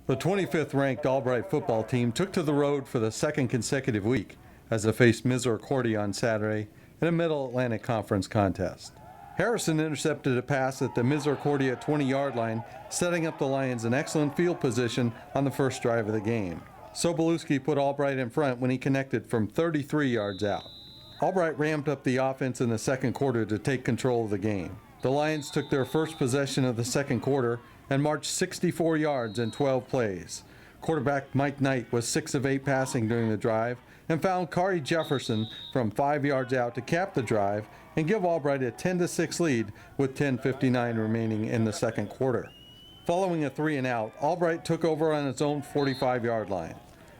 The 25th ranked Albright football team took to the road for the second consecutive week as they faced Misericordia on Saturday in a Middle Atlantic Conference contest. Harrison intercepted a pass at the Misericordia 20-yard line, setting up the Lions in excellent field position on the first drive of the game. Sobolewski put Albright in front when he connected from 33 yards out. Albright ramped up the offense in the second quarter to take control of the game. The Lions took their first possession of the second quarter and marched 64 yards in 12 plays. Quarterback Mike Knight was 6 of 8 passing during the drive and found Kari Jefferson from 5 yards out to cap the drive and give Albright a 10-6 lead with 10:59 remaining in the second quarter. Following a 3-and-out, Albright took over on its own 45-yard line.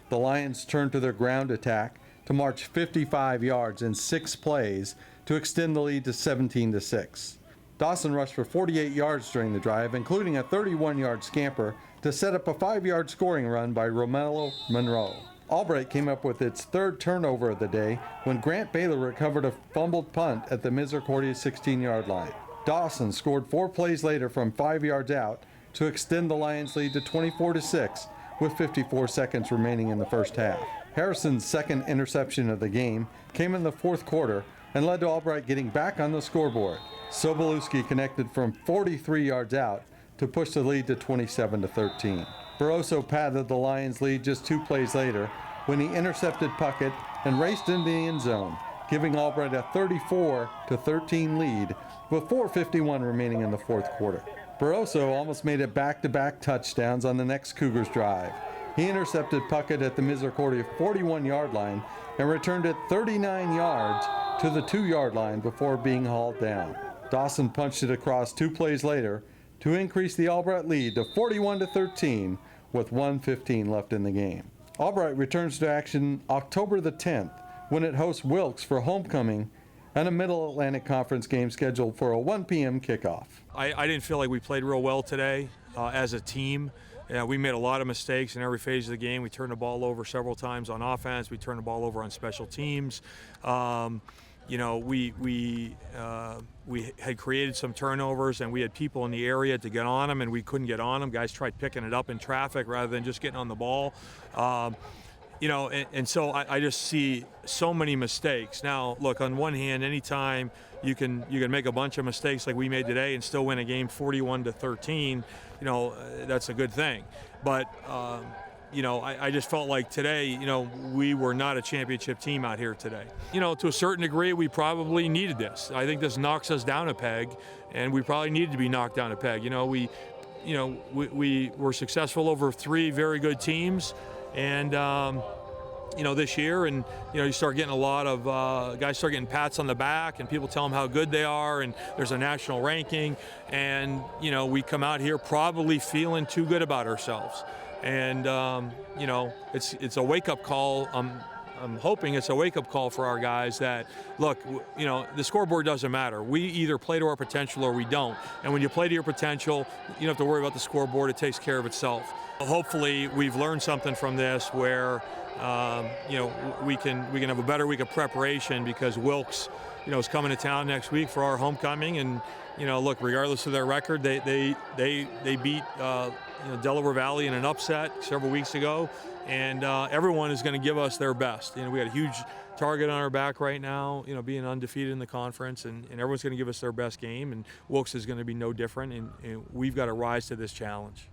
The Lions turned to their ground attack to march 55 yards in 6 plays to extend the lead to 17-6. Dawson rushed for 48 yards during the drive, including a 31-yard scamper to set up a 5-yard scoring run by Romello Monroe. Albright came up with its third turnover of the day when Grant Baylor recovered a fumbled punt at the Misericordia 16-yard line. Dawson scored 4 plays later from 5 yards out to extend the Lions' lead to 24-6 with 54 seconds remaining in the first half. Harrison's second interception of the game came in the fourth quarter and led to Albright getting back on the scoreboard. Sobolewski connected from 43 yards out to push the lead to 27-13. Barroso padded the Lions' lead just 2 plays later when he intercepted Puckett and raced into the end zone, giving Albright a 34-13 lead with 4:51 remaining in the fourth quarter. Barroso almost made it back-to-back touchdowns on the next Cougars drive. He intercepted Puckett at the Misericordia 41-yard line and returned it 39 yards to the 2-yard line before being hauled down. Dawson punched it across 2 plays later to increase the Albright lead to 41-13 with 1:15 left in the game. Albright returns to action October the 10th when it hosts Wilkes for homecoming and a Middle Atlantic Conference game scheduled for a 1 p.m. kickoff. I didn't feel like we played real well today as a team. We made a lot of mistakes in every phase of the game. We turned the ball over several times on offense. We turned the ball over on special teams. We had created some turnovers, and we had people in the area to get on them, and we couldn't get on them. Guys tried picking it up in traffic rather than just getting on the ball. So I just see so many mistakes. Now, look, on one hand, anytime you can make a bunch of mistakes like we made today and still win a game 41-13, that's a good thing. But I just felt like today, we were not a championship team out here today. To a certain degree, we probably needed this. I think this knocks us down a peg, and we probably needed to be knocked down a peg. We were successful over 3 very good teams, and this year, and you start getting a lot of guys start getting pats on the back, and people tell them how good they are, and there's a national ranking, and we come out here probably feeling too good about ourselves. And it's a wake-up call. I'm hoping it's a wake-up call for our guys that, look, the scoreboard doesn't matter. We either play to our potential or we don't. And when you play to your potential, you don't have to worry about the scoreboard. It takes care of itself. Hopefully, we've learned something from this where we can have a better week of preparation, because Wilkes, is coming to town next week for our homecoming. And look, regardless of their record, they beat Delaware Valley in an upset several weeks ago, and everyone is going to give us their best. We got a huge target on our back right now, being undefeated in the conference, and everyone's going to give us their best game, and Wilkes is going to be no different, and we've got to rise to this challenge.